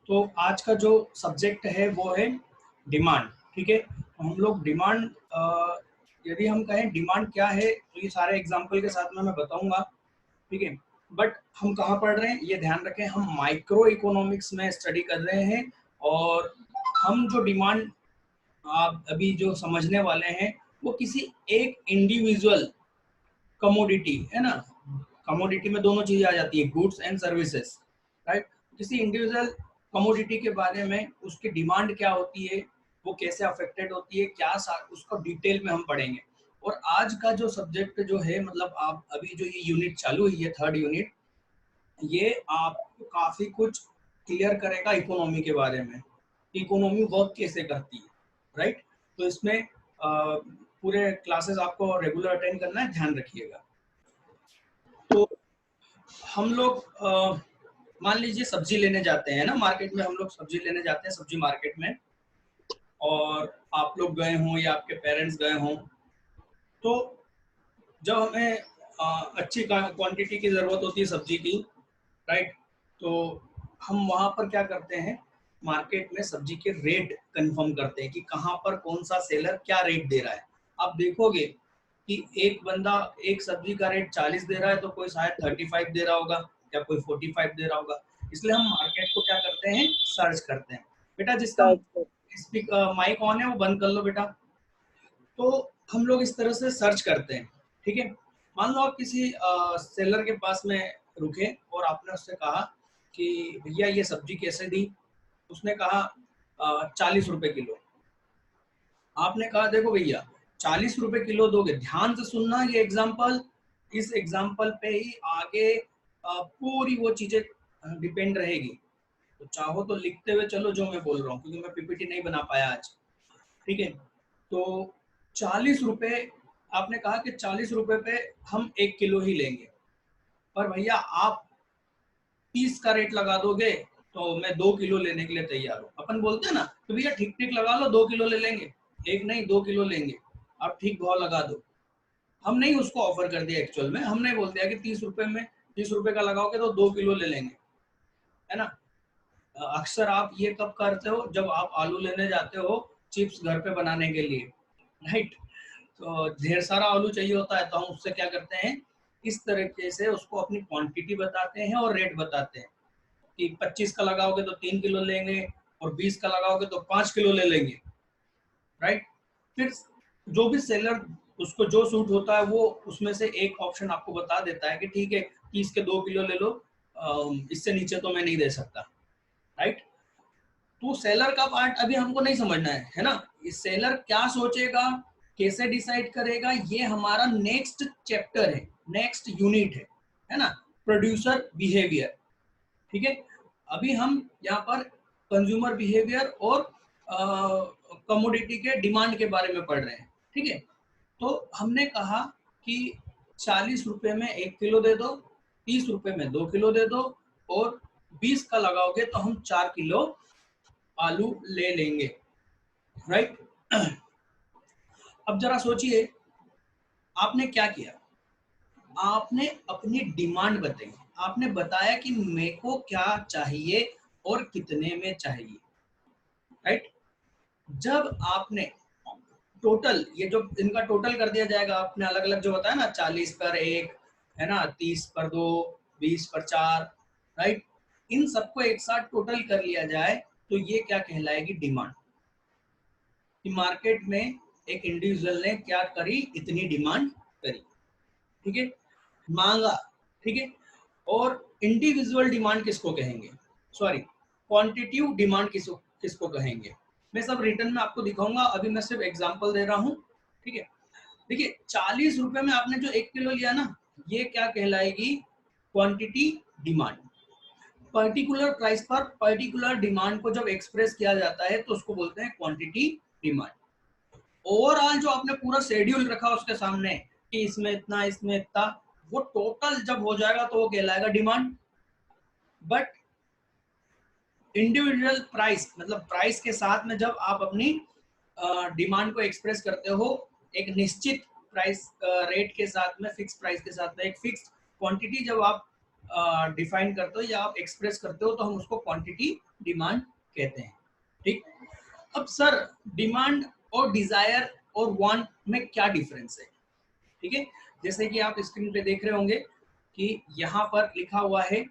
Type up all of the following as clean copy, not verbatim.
तो आज का जो सब्जेक्ट है वो है डिमांड। ठीक है, तो हम लोग डिमांड, यदि हम कहें डिमांड क्या है तो ये सारे एग्जांपल के साथ में मैं बताऊंगा। ठीक है, बट हम कहाँ पढ़ रहे हैं ये ध्यान रखें, हम माइक्रो इकोनॉमिक्स में स्टडी कर रहे हैं। और हम जो डिमांड आप अभी जो समझने वाले हैं वो किसी एक इंडिविजुअल कमोडिटी है ना, कमोडिटी में दोनों चीजें आ जाती है, गुड्स एंड सर्विसेज, राइट। किसी इंडिविजुअल कमोडिटी के बारे में उसकी डिमांड क्या होती है, वो कैसे अफेक्टेड होती है, क्या उसको डिटेल में हम पढ़ेंगे। और आज का जो सब्जेक्ट जो है, मतलब आप अभी जो ये यूनिट चालू हुई है, थर्ड यूनिट, ये आपको काफी कुछ क्लियर करेगा इकोनॉमी के बारे में, इकोनॉमी वर्क कैसे करती है, राइट। तो इसमें पूरे क्लासेस आपको रेगुलर अटेंड करना है, ध्यान रखिएगा। तो हम लोग मान लीजिए सब्जी लेने जाते हैं ना मार्केट में, हम लोग सब्जी लेने जाते हैं सब्जी मार्केट में, और आप लोग गए हों या आपके पेरेंट्स गए हों, तो जब हमें अच्छी क्वांटिटी की ज़रूरत होती है सब्जी की, राइट, तो हम वहाँ पर क्या करते हैं, मार्केट में सब्जी के रेट कंफर्म करते हैं कि कहाँ पर कौन सा सेलर क्या रेट दे रहा है। आप देखोगे कि एक बंदा एक सब्जी का रेट 40 दे रहा है तो कोई शायद 35 दे रहा होगा या कोई 45 दे रहा होगा। इसलिए हम मार्केट को क्या करते हैं, सर्च करते हैं। बेटा जिसका माइक ऑन है वो बंद कर लो बेटा। तो हम लोग इस तरह से सर्च करते हैं। ठीक है, मान लो आप किसी सेलर के पास में रुके और आपने उससे कहा कि भैया ये सब्जी कैसे दी। उसने कहा 40 रुपए किलो। आपने कहा देखो भैया 40 रुपए किलो दोगे, ध्यान से सुनना ये एग्जाम्पल, इस एग्जाम्पल पे ही आगे पूरी वो चीजें डिपेंड रहेगी। तो चाहो तो लिखते हुए चलो जो मैं बोल रहा हूँ, क्योंकि मैं पीपीटी नहीं बना पाया आज। ठीक है, तो 40 रुपए, आपने कहा कि 40 रुपए पे हम 1 किलो ही लेंगे, पर भैया आप 30 का रेट लगा दोगे तो मैं 2 किलो लेने के लिए तैयार हूँ। अपन बोलते हैं ना तो भैया ठीक ठीक लगा लो, 2 किलो ले लेंगे, एक नहीं 2 किलो लेंगे, आप ठीक भाव लगा दो। हम नहीं उसको ऑफर कर दिया, एक्चुअल में हमने बोल दिया कि 30 रुपए में, 30 रुपए का लगाओगे तो 2 किलो ले लेंगे, है ना। अक्सर आप ये कब करते हो, जब आप आलू लेने जाते हो चिप्स घर पे बनाने के लिए, राइट। तो ढेर सारा आलू चाहिए होता है, तो हम उससे क्या करते हैं, इस तरीके से उसको अपनी क्वांटिटी बताते हैं और रेट बताते हैं कि 25 का लगाओगे तो 3 किलो लेंगे, और 20 का लगाओगे तो 5 किलो ले लेंगे, राइट। फिर जो भी सेलर उसको जो सूट होता है वो उसमें से एक ऑप्शन आपको बता देता है कि ठीक है 30 के 2 किलो ले लो, इससे नीचे तो मैं नहीं दे सकता, राइट। तो सेलर का पार्ट अभी हमको नहीं समझना है ना। इस सेलर क्या सोचेगा, कैसे डिसाइड करेगा, ये हमारा नेक्स्ट चैप्टर है, नेक्स्ट यूनिट है ना, प्रोड्यूसर बिहेवियर। ठीक है, अभी हम यहाँ पर कंज्यूमर बिहेवियर और कमोडिटी के डिमांड के बारे में पढ़ रहे हैं। ठीक है, तो हमने कहा कि 40 रुपए में 1 किलो दे दो, 30 रुपए में 2 किलो दे दो, और 20 का लगाओगे तो हम 4 किलो आलू ले लेंगे, राइट। अब जरा सोचिए, आपने क्या किया, आपने अपनी डिमांड बताई, आपने बताया कि मेरे को क्या चाहिए और कितने में चाहिए, राइट। जब आपने टोटल, ये जो इनका टोटल कर दिया जाएगा, आपने अलग अलग जो बताया ना, 40 पर एक, है ना, 30 पर 2, 20 पर 4, राइट, इन सबको एक साथ टोटल कर लिया जाए तो ये क्या कहलाएगी, डिमांड। कि मार्केट में एक इंडिविजुअल ने क्या करी, इतनी डिमांड करी, ठीक है, मांगा, ठीक है। और इंडिविजुअल डिमांड किसको कहेंगे, सॉरी क्वांटिटेटिव डिमांड किसको किसको कहेंगे, मैं सब रिटर्न में आपको दिखाऊंगा, अभी मैं सिर्फ एग्जांपल दे रहा हूं। ठीक है, देखिए 40 रुपए में आपने जो 1 किलो लिया ना, ये क्या कहलाएगी, क्वांटिटी डिमांड। पर्टिकुलर प्राइस पर पर्टिकुलर डिमांड को जब एक्सप्रेस किया जाता है तो उसको बोलते हैं क्वांटिटी डिमांड। ओवरऑल जो आपने पूरा शेड्यूल रखा उसके सामने कि इसमें इतना, इसमें इतना, वो टोटल जब हो जाएगा तो वो कहलाएगा डिमांड। बट इंडिविजुअल प्राइस, मतलब प्राइस के साथ में जब आप अपनी डिमांड को एक्सप्रेस करते हो, एक निश्चित प्राइस रेट के साथ में, फिक्स प्राइस के साथ में, एक फिक्स क्वांटिटी जब आप डिफाइन करते हो या आप एक्सप्रेस करते हो तो हम उसको क्वांटिटी डिमांड कहते हैं। ठीक, अब सर डिमांड और डिजायर और वांट में क्या डिफरेंस है? ठीक है, जैसे कि आप स्क्रीन पे देख रहे होंगे कि यहाँ पर लिखा हुआ है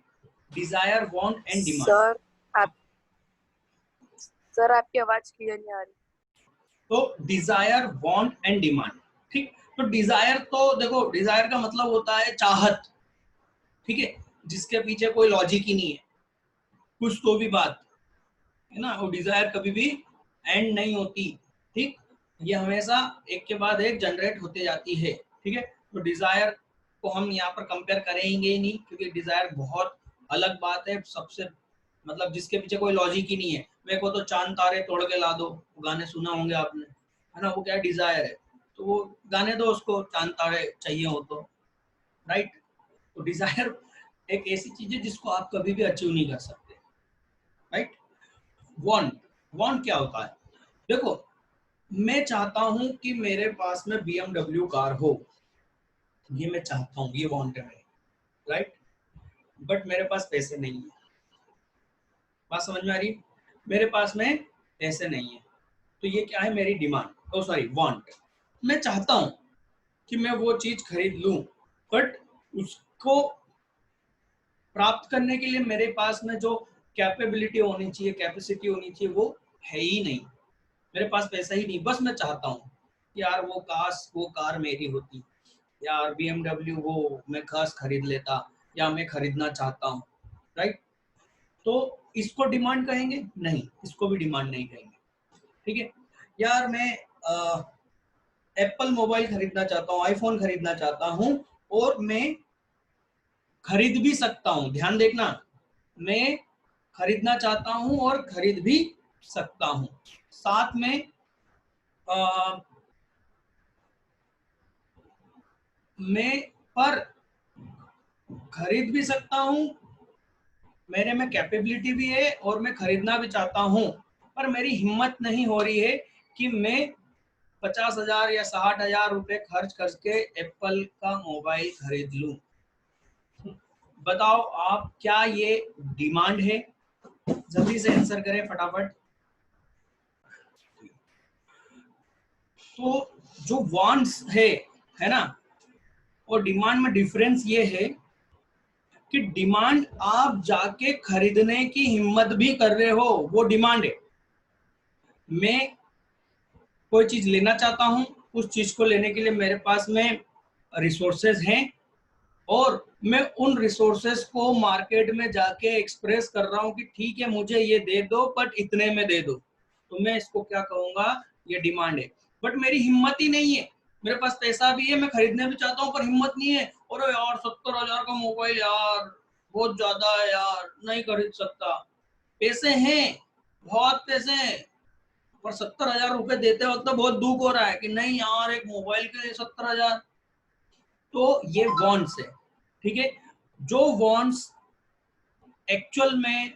डिजायर, वांट एंड डिमांड। आप सर आपकी आवाज क्लियर नहीं आ रही। तो डिजायर, वांट एंड डिमांड, ठीक। तो डिजायर तो देखो, डिजायर का मतलब होता है चाहत, ठीक है, जिसके पीछे कोई लॉजिक ही नहीं है, कुछ तो भी बात है ना। वो डिजायर कभी भी एंड नहीं होती, ठीक, ये हमेशा एक के बाद एक जनरेट होते जाती है, ठीक है। तो डिजायर को हम यहाँ पर कंपेयर करेंगे ही नहीं, क्योंकि डिजायर बहुत अलग बात है सबसे, मतलब जिसके पीछे कोई लॉजिक ही नहीं है। मेरे को तो चांद तारे तोड़ के ला दो, वो गाने सुना होंगे आपने, है ना, वो क्या डिजायर है, तो वो गाने दो उसको, चांद तारे चाहिए हो तो, राइट। तो डिजायर एक ऐसी चीज है जिसको आप कभी भी अचीव नहीं कर सकते, राइट। वांट, वांट क्या होता है? देखो, मैं चाहता हूं कि मेरे पास में BMW कार हो, ये मैं चाहता हूं, ये वांट है मेरे, राइट। बट मेरे पास पैसे नहीं है, बात समझ में आ रही? मेरे पास में पैसे नहीं है, तो ये क्या है, मेरी डिमांड, ओ सॉरी वांट। मैं चाहता हूं कि मैं वो चीज खरीद लूं, बट उसको प्राप्त करने के लिए मेरे पास में जो कैपेबिलिटी होनी चाहिए, कैपेसिटी होनी चाहिए, वो है ही नहीं। मेरे पास पैसा ही नहीं, बस मैं चाहता हूँ यार वो काश वो कार मेरी होती, यार BMW वो मैं काश खरीद लेता, या मैं खरीदना चाहता हूँ, राइट। तो इसको डिमांड कहेंगे? नहीं, इसको भी डिमांड नहीं कहेंगे, ठीक है। यार मैं एप्पल मोबाइल खरीदना चाहता हूँ, आईफोन खरीदना चाहता हूँ, और मैं खरीद भी सकता हूँ, ध्यान देखना, मैं खरीदना चाहता हूँ और खरीद भी सकता हूँ, साथ में मैं पर खरीद भी सकता हूँ, मेरे में कैपेबिलिटी भी है और मैं खरीदना भी चाहता हूँ, पर मेरी हिम्मत नहीं हो रही है कि मैं 50,000 या 60,000 रुपए खर्च करके एप्पल का मोबाइल खरीद लूं। बताओ आप, क्या ये डिमांड है? जल्दी से आंसर करें फटाफट। तो जो वांट्स है ना, और डिमांड में डिफरेंस ये है कि डिमांड आप जाके खरीदने की हिम्मत भी कर रहे हो, वो डिमांड है। मैं कोई चीज लेना चाहता हूं, उस चीज को लेने के लिए मेरे पास में रिसोर्सेज हैं, और मैं उन रिसोर्सेज को मार्केट में जाके एक्सप्रेस कर रहा हूं कि ठीक है मुझे ये दे दो, बट इतने में दे दो, तो मैं इसको क्या कहूंगा, ये डिमांड है। बट मेरी हिम्मत ही नहीं है, मेरे पास पैसा भी है, मैं खरीदने भी चाहता हूँ, पर हिम्मत नहीं है, और यार 70,000 का मोबाइल यार बहुत ज्यादा है यार, नहीं खरीद सकता। पैसे हैं, बहुत पैसे हैं, पर 70,000 रुपए देते वक्त तो बहुत दुख हो रहा है कि नहीं यार एक मोबाइल के लिए 70,000। तो ये वॉन्ट्स है, ठीक है। जो वॉन्ट्स एक्चुअल में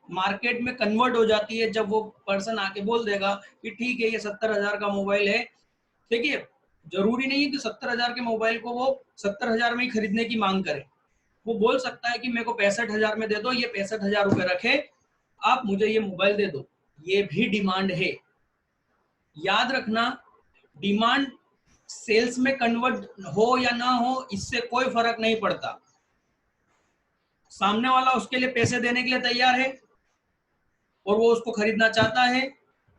मार्केट में कन्वर्ट हो जाती है जब वो पर्सन आके बोल देगा कि ठीक है ये 70,000 का मोबाइल है। देखिए, जरूरी नहीं है कि 70,000 के मोबाइल को वो 70,000 में ही खरीदने की मांग करे, वो बोल सकता है कि मेरे को 65,000 में दे दो, ये 65,000 रुपए रखे, आप मुझे ये मोबाइल दे दो, ये भी डिमांड है। याद रखना, डिमांड सेल्स में कन्वर्ट हो या ना हो इससे कोई फर्क नहीं पड़ता, सामने वाला उसके लिए पैसे देने के लिए तैयार है और वो उसको खरीदना चाहता है,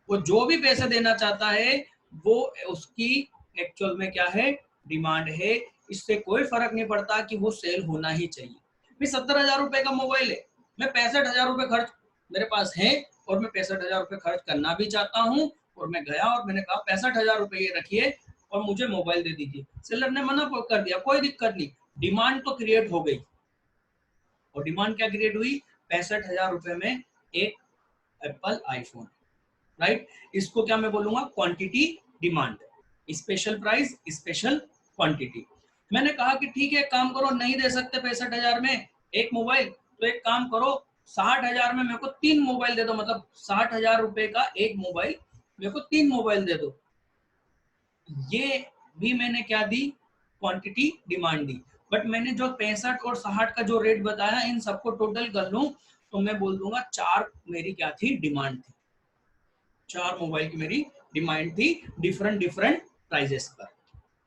वो जो भी पैसे देना चाहता है वो उसकी एक्चुअल में क्या है, डिमांड है। इससे कोई फर्क नहीं पड़ता कि वो सेल होना ही चाहिए। भाई 70,000 रुपए का मोबाइल है, मैं 65,000 रुपए खर्च मेरे पास है, और मैं 65,000 रुपए खर्च करना भी चाहता हूँ, और मैं गया और मैंने कहा 65,000 रुपए ये रखिए और मुझे मोबाइल दे दीजिए, सेलर ने मना कर दिया, कोई दिक्कत नहीं, डिमांड तो क्रिएट हो गई। और डिमांड क्या क्रिएट हुई, 65,000 रुपए में एक एप्पल आईफोन, राइट। इसको क्या मैं बोलूंगा, quantity demand, special price special quantity. मैंने कहा कि ठीक है काम करो, नहीं दे सकते 65,000 में एक मोबाइल, तो एक काम करो 60,000 में मेरे को 3 मोबाइल दे दो, मतलब 60,000 रुपए का एक मोबाइल, मेरे को 3 मोबाइल दे दो। ये भी मैंने क्या दी, क्वांटिटी डिमांड दी। बट मैंने जो 65 और 60 का जो रेट बताया, इन सबको टोटल कर लूं तो मैं बोल दूंगा 4 मेरी क्या थी, डिमांड थी। 4 मोबाइल की मेरी डिमांड थी डिफरेंट डिफरेंट प्राइजेस पर।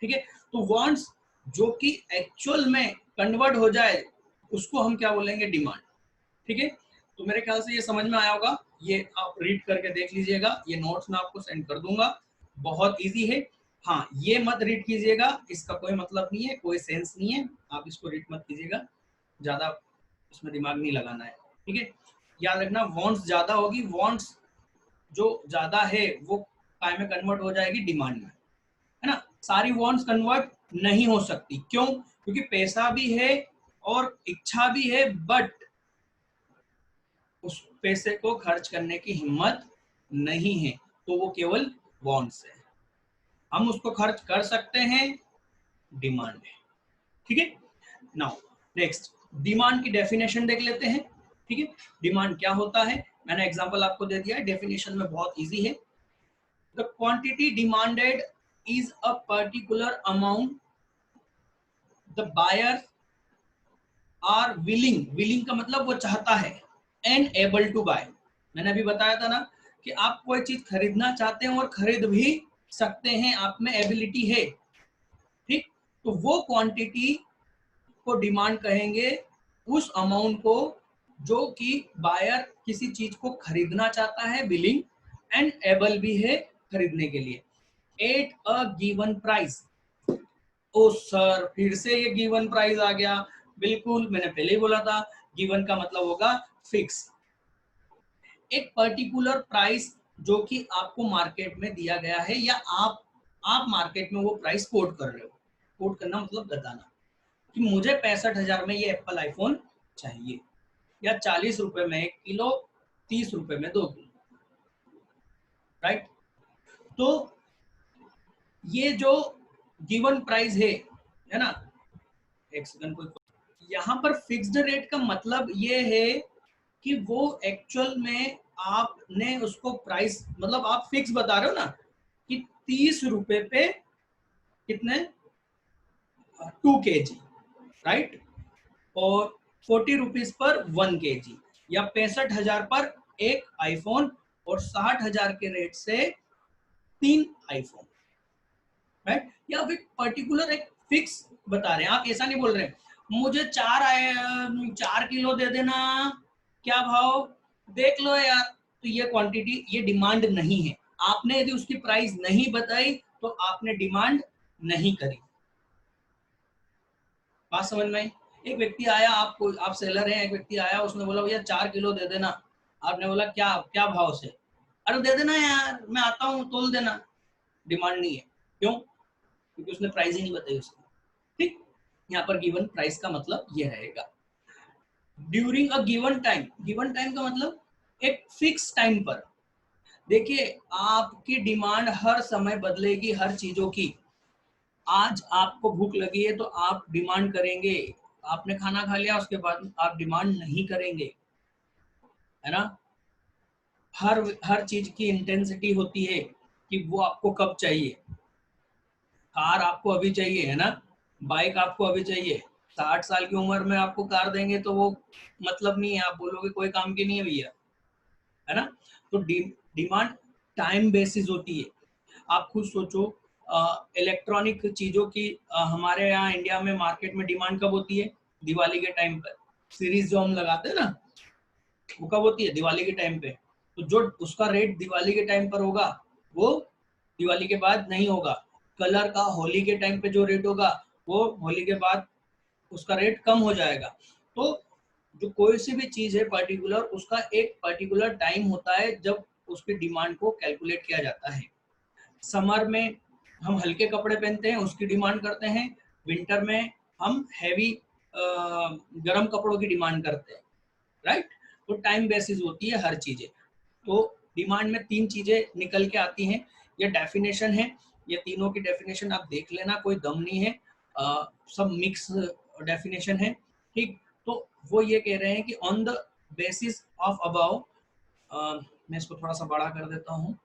ठीक है, तो वांट्स जो कि एक्चुअल में कन्वर्ट हो जाए उसको हम क्या बोलेंगे, डिमांड। ठीक है, तो मेरे ख्याल से ये समझ में आया होगा। ये आप रीड करके देख लीजिएगा, ये नोट्स मैं आपको सेंड कर दूंगा, बहुत इजी है। हाँ, ये मत रीड कीजिएगा, इसका कोई मतलब नहीं है, कोई सेंस नहीं है, आप इसको रीड मत कीजिएगा, ज्यादा इसमें दिमाग नहीं लगाना है। ठीक है, याद रखना वांट्स ज्यादा होगी, वांट्स जो ज्यादा है वो काय में कन्वर्ट हो जाएगी, डिमांड में, है ना। सारी वांट्स कन्वर्ट नहीं हो सकती, क्यों? क्योंकि पैसा भी है और इच्छा भी है, बट उस पैसे को खर्च करने की हिम्मत नहीं है, तो वो केवल वांट्स है। हम उसको खर्च कर सकते हैं, डिमांड है। ठीक है, नाउ नेक्स्ट डिमांड की डेफिनेशन देख लेते हैं। ठीक है, डिमांड क्या होता है, मैंने एग्जांपल आपको दे दिया है, डेफिनेशन में बहुत इजी है। The quantity demanded is a particular amount the buyer are willing, willing का मतलब वो चाहता है, एंड एबल टू बाय। मैंने अभी बताया था ना कि आप कोई चीज खरीदना चाहते हैं और खरीद भी सकते हैं, आप में एबिलिटी है। ठीक, तो वो क्वांटिटी को डिमांड कहेंगे, उस अमाउंट को जो कि बायर किसी चीज को खरीदना चाहता है, विलिंग एंड एबल भी है खरीदने के लिए, at a given price. Oh sir, फिर से ये गिवन प्राइस आ गया। बिल्कुल, मैंने पहले ही बोला था, गिवन का मतलब होगा फिक्स, एक पर्टिकुलर प्राइस जो कि आपको मार्केट में दिया गया है, या आप मार्केट में वो प्राइस कोट कर रहे हो। कोट करना मतलब बताना कि मुझे 65,000 में ये एप्पल आईफोन चाहिए, या 40 रुपए में 1 किलो, 30 रुपए में 2 किलो, राइट। तो ये जो गिवन प्राइस है ना, एक सेकंड, कोई यहाँ पर फिक्स्ड रेट का मतलब ये है कि वो एक्चुअल में आपने उसको प्राइस, मतलब आप फिक्स बता रहे हो ना कि 30 रुपए पे कितने, 2 kg, राइट, और 40 रुपीज पर 1 kg, या 65,000 पर एक आईफोन, और 60,000 के रेट से 3 आईफोन, राइट। या फिर पर्टिकुलर एक फिक्स बता रहे हैं, आप ऐसा नहीं बोल रहे मुझे 4 किलो दे देना, क्या भाव, देख लो यार। तो ये क्वांटिटी, ये डिमांड नहीं है। आपने यदि उसकी प्राइस नहीं बताई तो आपने डिमांड नहीं करी। बात समझ में आई? एक व्यक्ति आया, आप सेलर हैं, एक व्यक्ति आया, उसने बोला भैया 4 किलो दे देना। आपने बोला क्या क्या भाव से? अरे दे देना यार, मैं आता हूँ, तोल देना। डिमांड नहीं है, क्यों? क्योंकि उसने प्राइस ही नहीं बताई उसकी। ठीक, यहाँ पर गिवन प्राइस का मतलब ये रहेगा। During a given time, given time का मतलब एक फिक्स टाइम पर। देखिए, आपकी डिमांड हर समय बदलेगी, हर चीजों की। आज आपको भूख लगी है तो आप डिमांड करेंगे, आपने खाना खा लिया उसके बाद आप डिमांड नहीं करेंगे, है ना। हर हर चीज की इंटेंसिटी होती है कि वो आपको कब चाहिए। कार आपको अभी चाहिए, है ना, बाइक आपको अभी चाहिए। 60 साल की उम्र में आपको कार देंगे तो वो मतलब नहीं है, आप बोलोगे कोई काम की नहीं है भैया, है ना। तो डिमांड टाइम बेसिस होती है। आप खुद सोचो, इलेक्ट्रॉनिक चीजों की हमारे यहाँ इंडिया में मार्केट में डिमांड कब होती है? दिवाली के टाइम पर। सीरीज जो हम लगाते हैं ना, वो कब होती है? दिवाली के टाइम पे। तो जो उसका रेट दिवाली के टाइम पर होगा वो दिवाली के बाद नहीं होगा। कलर का होली के टाइम पे जो रेट होगा वो होली के बाद उसका रेट कम हो जाएगा। तो जो कोई सी भी चीज है पर्टिकुलर, उसका एक पर्टिकुलर टाइम होता है जब उसकी डिमांड को कैलकुलेट किया जाता है। समर में हम हल्के कपड़े पहनते हैं, उसकी डिमांड करते हैं। विंटर में हम हैवी गर्म कपड़ों की डिमांड करते हैं, राइट। तो टाइम बेसिस होती है हर चीजें। तो डिमांड में 3 चीजें निकल के आती हैं, ये डेफिनेशन है। ये तीनों की डेफिनेशन आप देख लेना, कोई दम नहीं है, सब मिक्स डेफिनेशन है। ठीक, तो वो ये कह रहे हैं कि on the basis of about, मैं इसको थोड़ा सा बड़ा कर देता हूँ।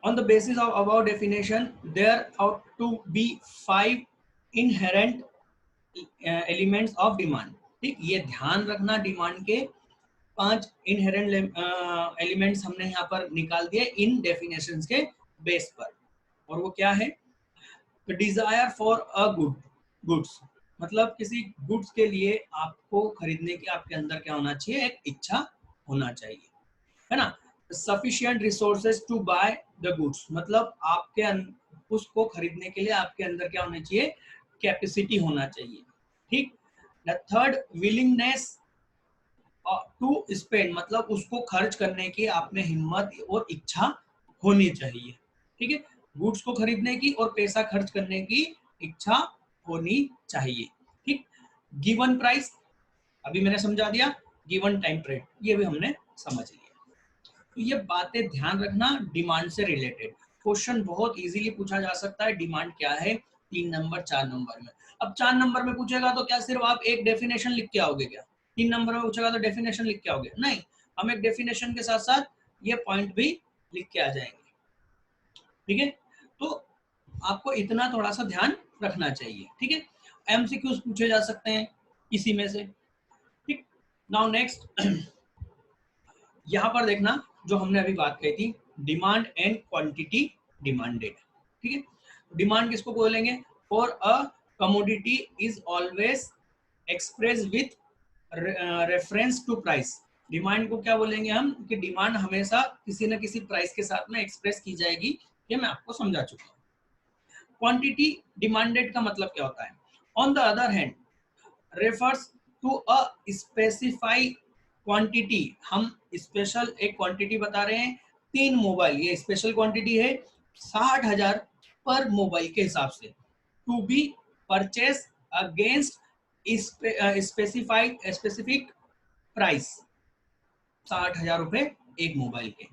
On the basis of above definition, there ought to be 5 inherent elements of demand. ठीक, ये ध्यान रखना, डिमांड के 5 इनहेरेंट एलिमेंट्स हमने यहाँ पर निकाल दिए इन डेफिनेशंस के बेस पर। और वो क्या है? डिजायर फॉर अ गुड्स, मतलब किसी गुड्स के लिए आपको खरीदने की आपके अंदर क्या होना चाहिए? एक इच्छा होना चाहिए, है ना। Sufficient resources to buy the goods, मतलब आपके उसको खरीदने के लिए आपके अंदर क्या होना चाहिए? कैपेसिटी होना चाहिए। ठीक। थर्ड, विलिंगनेस टू स्पेंड, मतलब उसको खर्च करने की आप में हिम्मत और इच्छा होनी चाहिए। ठीक है, गुड्स को खरीदने की और पैसा खर्च करने की इच्छा होनी चाहिए। ठीक। गिवन प्राइस, अभी मैंने समझा दिया। गिवन टाइम पीरियड, ये भी हमने समझ लिया। तो ये बातें ध्यान रखना, डिमांड से रिलेटेड क्वेश्चन बहुत इजीली पूछा जा सकता है। डिमांड क्या है? 3 नंबर 4 नंबर में। अब 4 नंबर में पूछेगा तो क्या सिर्फ आप एक डेफिनेशन लिख के आओगे क्या? 3 नंबर में पूछेगा तो डेफिनेशन लिख के आओगे? नहीं, हम एक डेफिनेशन के साथ साथ ये पॉइंट भी लिख के आ जाएंगे। ठीक है, तो आपको इतना थोड़ा सा ध्यान रखना चाहिए। ठीक है, एमसीक्यूज पूछे जा सकते हैं इसी में से। ठीक, नाउ नेक्स्ट यहां पर देखना, जो हमने अभी बात कही थी, डिमांड एंड क्वांटिटी डिमांडेड। ठीक है, डिमांड किसको बोलेंगे? For a commodity is always express with reference to price. Demand को क्या बोलेंगे हम? कि डिमांड हमेशा किसी न किसी प्राइस के साथ में एक्सप्रेस की जाएगी। ये मैं आपको समझा चुका हूँ। क्वांटिटी डिमांडेड का मतलब क्या होता है? On the other hand refers to a specified quantity. हम स्पेशल एक क्वांटिटी बता रहे हैं, 3 मोबाइल, ये स्पेशल क्वांटिटी है 60,000 पर मोबाइल के हिसाब से, to be purchase against specific price, 60,000 रुपए एक मोबाइल के,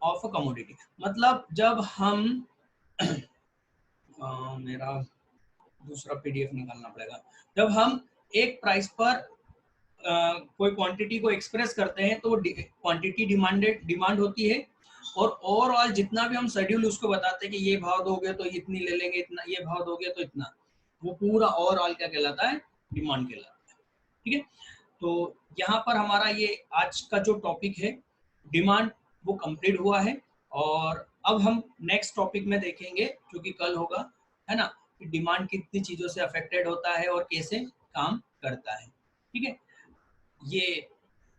ऑफ अ कमोडिटी। मतलब जब हम मेरा दूसरा पीडीएफ निकालना पड़ेगा। जब हम एक प्राइस पर कोई क्वांटिटी को एक्सप्रेस करते हैं तो क्वांटिटी डिमांड होती है। और ओवरऑल जितना भी हम शेड्यूल उसको बताते हैं कि ये भाव दोगे तो इतनी ले लेंगे, इतना ये भाव दोगे तो इतना, वो पूरा ओवरऑल क्या कहलाता है? डिमांड कहलाता है। ठीक है, तो यहाँ पर हमारा ये आज का जो टॉपिक है डिमांड, वो कंप्लीट हुआ है। और अब हम नेक्स्ट टॉपिक में देखेंगे, जो कि कल होगा, है ना, कि डिमांड कितनी चीजों से अफेक्टेड होता है और कैसे काम करता है। ठीक है, ये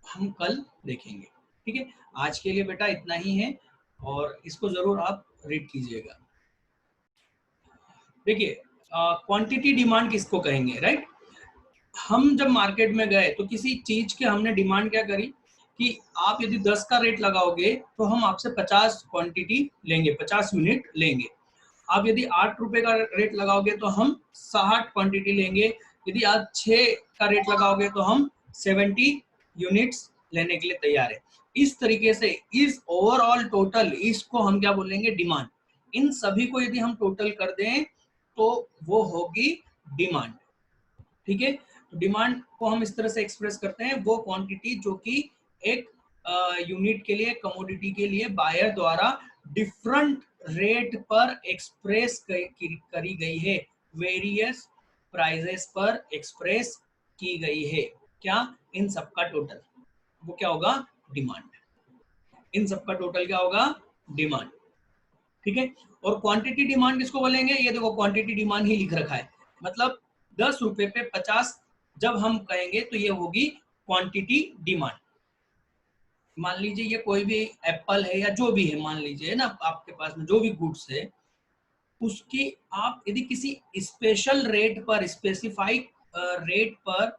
हम कल देखेंगे। ठीक है, आज के लिए बेटा इतना ही है और इसको जरूर आप रीड कीजिएगा। देखिए, क्वांटिटी डिमांड किसको कहेंगे? राइट, हम जब मार्केट में गए तो किसी चीज के हमने डिमांड क्या करी कि आप यदि 10 का रेट लगाओगे तो हम आपसे 50 क्वांटिटी लेंगे, 50 यूनिट लेंगे। आप यदि 8 रुपए का रेट लगाओगे तो हम 60 क्वांटिटी लेंगे। यदि आप 6 का रेट लगाओगे तो हम 70 यूनिट्स लेने के लिए तैयार है। इस तरीके से इस ओवरऑल टोटल, इसको हम क्या बोलेंगे? डिमांड। इन सभी को यदि हम टोटल कर दें तो वो होगी डिमांड। ठीक है, तो डिमांड को हम इस तरह से एक्सप्रेस करते हैं, वो क्वांटिटी जो कि एक यूनिट के लिए, कमोडिटी के लिए बायर द्वारा डिफरेंट रेट पर एक्सप्रेस करी गई है, वेरियस प्राइसेस पर एक्सप्रेस की गई है। क्या? इन सबका टोटल, वो क्या होगा? डिमांड। इन सबका टोटल क्या होगा? डिमांड। ठीक है, और क्वांटिटी डिमांड किसको बोलेंगे? ये देखो, क्वांटिटी डिमांड ही लिख रखा है, मतलब 10 रुपए पे 50 जब हम कहेंगे तो ये होगी क्वांटिटी डिमांड। मान लीजिए ये कोई भी एप्पल है या जो भी है, मान लीजिए ना, आपके पास में जो भी गुड्स है, उसकी आप यदि किसी स्पेशल रेट पर, स्पेसिफाइड रेट पर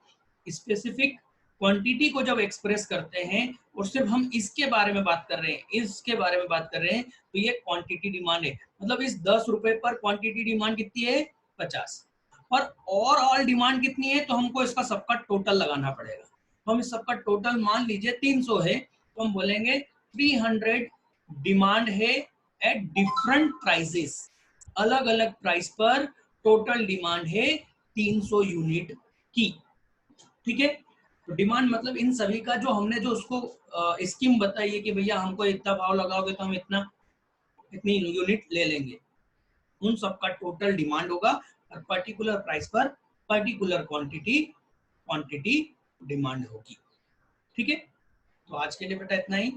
स्पेसिफिक क्वांटिटी को जब एक्सप्रेस करते हैं और सिर्फ हम इसके बारे में बात कर रहे हैं, इसके बारे में बात कर रहे हैं, तो ये क्वांटिटी डिमांड है। मतलब इस 10 रुपए पर क्वांटिटी डिमांड कितनी है? 50। और ओवरऑल डिमांड कितनी है? तो हमको इसका सबका टोटल लगाना पड़ेगा। तो हम इस सबका टोटल मान लीजिए 300 है, तो हम बोलेंगे 300 डिमांड है एट डिफरेंट प्राइसेस, अलग अलग प्राइस पर टोटल डिमांड है 300 यूनिट की। ठीक है, तो डिमांड मतलब इन सभी का जो हमने जो उसको स्कीम बताई है कि भैया हमको इतना भाव लगाओगे तो हम इतना इतनी यूनिट ले लेंगे, उन सबका टोटल डिमांड होगा और पर्टिकुलर प्राइस पर पर्टिकुलर क्वांटिटी डिमांड होगी। ठीक है, तो आज के लिए बेटा इतना ही।